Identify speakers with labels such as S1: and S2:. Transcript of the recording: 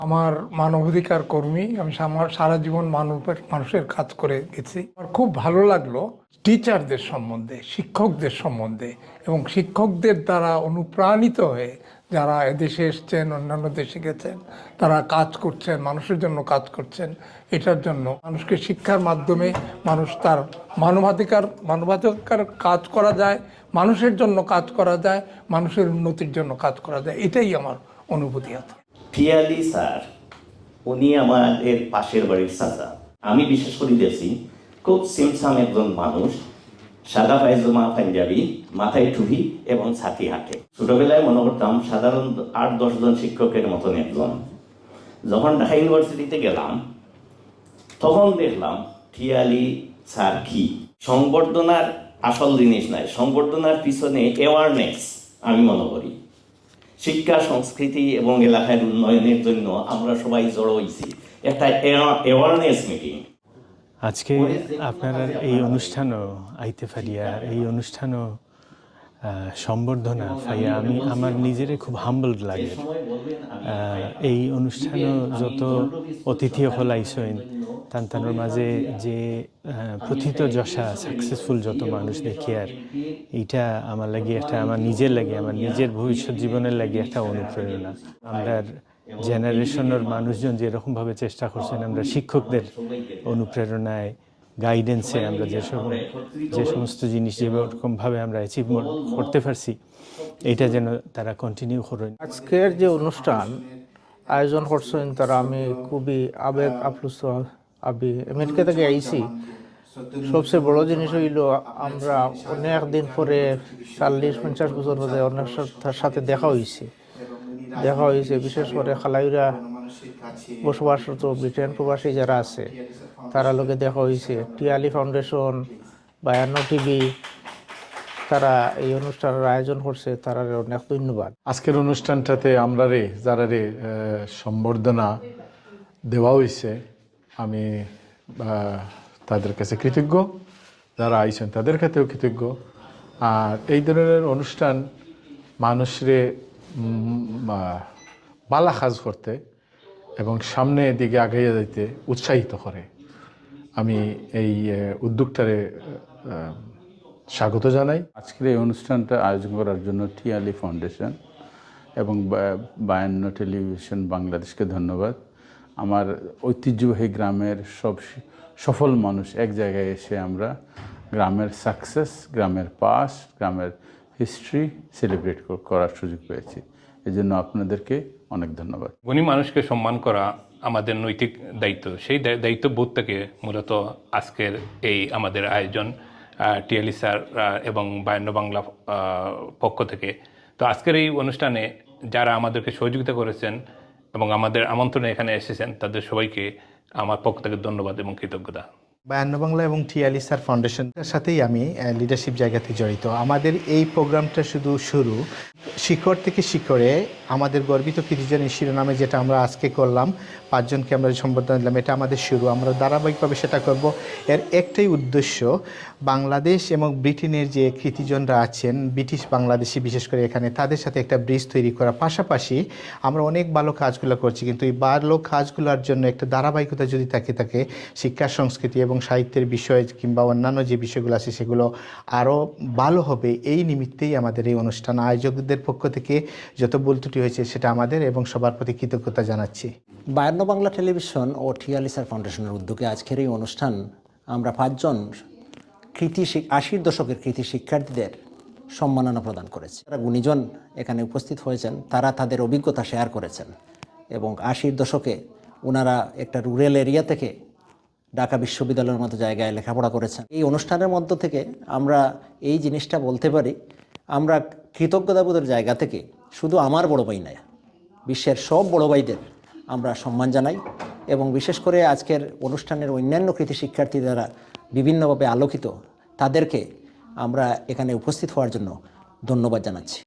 S1: আমার মানবাধিকার কর্মী, আমি আমার সারা জীবন মানুষের কাজ করে গেছি। আমার খুব ভালো লাগলো টিচারদের সম্বন্ধে, শিক্ষকদের সম্বন্ধে, এবং শিক্ষকদের দ্বারা অনুপ্রাণিত হয়ে যারা এদেশে এসছেন, অন্যান্য দেশে গেছেন, তারা কাজ করছেন, মানুষের জন্য কাজ করছেন। এটার জন্য মানুষকে শিক্ষার মাধ্যমে মানুষ তার মানবাধিকার কাজ করা যায়, মানুষের জন্য কাজ করা যায়, মানুষের উন্নতির জন্য কাজ করা যায়। এটাই আমার অনুভূতি আছে।
S2: পিয়ালি স্যার উনি আমাদের পাশের বাড়ির চাচা। আমি বিশেষ করে দেখছি খুব সিমসাম একজন মানুষ, সাদা পায়জামা পাঞ্জাবি, মাথায় টুপি এবং ছাতি হাঁটে। ছোটবেলায় মনে করতাম সাধারণ 8-10 জন শিক্ষকের মতন একজন। যখন ঢাকা ইউনিভার্সিটিতে গেলাম তখন দেখলাম পিয়ালি স্যার কি সংবর্ধনার আসল জিনিস নাই, সংবর্ধনার পিছনে অ্যাওয়ারনেস। আমি মনে করি শিক্ষা, সংস্কৃতি এবং এলাকার উন্নয়নের জন্য আমরা সবাই জড়ো হয়েছি একটা অ্যাওয়ারনেস মিটিং।
S3: আজকে আপনারা এই অনুষ্ঠানও আইতে পারিয়া, এই অনুষ্ঠানও সম্বর্ধনা পাইয়া আমি আমার নিজেরে খুব হাম্বল লাগে। এই অনুষ্ঠানও যত অতিথি হল আইসইন তার মাঝে যে প্রথিত যশা সাকসেসফুল যত মানুষ দেখি, আর এইটা আমার লাগে একটা, আমার নিজের ভবিষ্যৎ জীবনের লাগে একটা অনুপ্রেরণা। আমরা জেনারেশনের মানুষজন যেরকমভাবে চেষ্টা করছেন, আমরা শিক্ষকদের অনুপ্রেরণায়, গাইডেন্সে আমরা যে সমস্ত জিনিস যেরকমভাবে আমরা অ্যাচিভ করতে পারছি, এইটা যেন তারা কন্টিনিউ করেন।
S4: আজকের যে অনুষ্ঠান আয়োজন করছেন তারা, আমি খুবই আবেগ আপ্লুত। আমেরিকা থেকে আইছি। সবচেয়ে বড় জিনিস হইল আমরা অনেক দিন পরে 40-50 বছর পরে অনেক সাথে দেখা হয়েছে। বিশেষ করে খালাইরা বসবাসরত ব্রিটেন প্রবাসী যারা আছে তারা লোকে দেখা হয়েছে। টিয়ালি ফাউন্ডেশন, 52 টিভি, তারা এই অনুষ্ঠানের আয়োজন করছে, তারা অনেক ধন্যবাদ।
S5: আজকের অনুষ্ঠানটাতে যারা সম্বর্ধনা দেওয়া হয়েছে, আমি তাদের কাছে কৃতজ্ঞ। যারা আইছেন তাদের কাছেও কৃতজ্ঞ। আর এই ধরনের অনুষ্ঠান মানুষরে বালা কাজ করতে এবং সামনে দিকে আগাইয়া যাইতে উৎসাহিত করে। আমি এই উদ্যোগটারে স্বাগত জানাই।
S6: আজকের এই অনুষ্ঠানটা আয়োজন করার জন্য টিয়ালি ফাউন্ডেশন এবং 52 টেলিভিশন বাংলাদেশকে ধন্যবাদ। আমার ঐতিহ্যবাহী গ্রামের সব সফল মানুষ এক জায়গায় এসে আমরা গ্রামের সাকসেস, গ্রামের পাস, গ্রামের হিস্ট্রি সেলিব্রেট করার সুযোগ পেয়েছি। এই জন্য আপনাদেরকে অনেক ধন্যবাদ।
S7: গুণী মানুষকে সম্মান করা আমাদের নৈতিক দায়িত্ব। সেই দায়িত্ববোধ থেকে মূলত আজকের এই আমাদের আয়োজন টিয়ালি স্যার এবং 52 বাংলা পক্ষ থেকে। তো আজকের এই অনুষ্ঠানে যারা আমাদেরকে সহযোগিতা করেছেন এবং আমাদের আমন্ত্রণে এখানে এসেছেন, তাদের সবাইকে আমার পক্ষ থেকে ধন্যবাদ এবং কৃতজ্ঞতা।
S8: 52 বাংলা এবং টিয়ালি স্যার ফাউন্ডেশনের সাথেই আমি লিডারশিপ জায়গাতে জড়িত। আমাদের এই প্রোগ্রামটা শুধু শুরু, শিখর থেকে শিখরে আমাদের গর্বিত কৃতিজনের শিরোনামে যেটা আমরা আজকে করলাম, 5 জনকে আমরা সম্বোধন দিলাম, এটা আমাদের শুরু। আমরা ধারাবাহিকভাবে সেটা করব। এর একটাই উদ্দেশ্য, বাংলাদেশ এবং ব্রিটেনের যে কৃতিজনরা আছেন, ব্রিটিশ বাংলাদেশি বিশেষ করে এখানে, তাদের সাথে একটা ব্রিজ তৈরি করা। পাশাপাশি আমরা অনেক ভালো কাজগুলো করছি, কিন্তু এই ভালো কাজগুলোর জন্য একটা ধারাবাহিকতা যদি থাকে শিক্ষা, সংস্কৃতি এবং সাহিত্যের বিষয় কিংবা অন্যান্য যে বিষয়গুলো আছে সেগুলো আরও ভালো হবে। এই নিমিত্তেই আমাদের এই অনুষ্ঠান। আয়োজকদের পক্ষ থেকে যত ভুল ত্রুটি হয়েছে সেটা আমাদের, এবং সবার প্রতি কৃতজ্ঞতা জানাচ্ছি।
S9: 52 বাংলা টেলিভিশন ও টিয়ালি স্যার ফাউন্ডেশনের উদ্যোগে আজকের এই অনুষ্ঠান আমরা 5 জন 80 দশকের কৃতি শিক্ষার্থীদের সম্মাননা প্রদান করেছি। যারা গুণীজন এখানে উপস্থিত হয়েছেন, তারা তাদের অভিজ্ঞতা শেয়ার করেছেন এবং 80 দশকে ওনারা একটা রুরাল এরিয়া থেকে ঢাকা বিশ্ববিদ্যালয়ের মতো জায়গায় লেখাপড়া করেছেন। এই অনুষ্ঠানের মধ্য থেকে আমরা এই জিনিসটা বলতে পারি, আমরা কৃতজ্ঞতাবোধের জায়গা থেকে শুধু আমার বড় ভাই নয়, বিশ্বের সব বড় ভাইদের আমরা সম্মান জানাই, এবং বিশেষ করে আজকের অনুষ্ঠানের অন্যান্য কৃতি শিক্ষার্থী দ্বারা বিভিন্নভাবে আলোকিত, তাদেরকে আমরা এখানে উপস্থিত হওয়ার জন্য ধন্যবাদ জানাচ্ছি।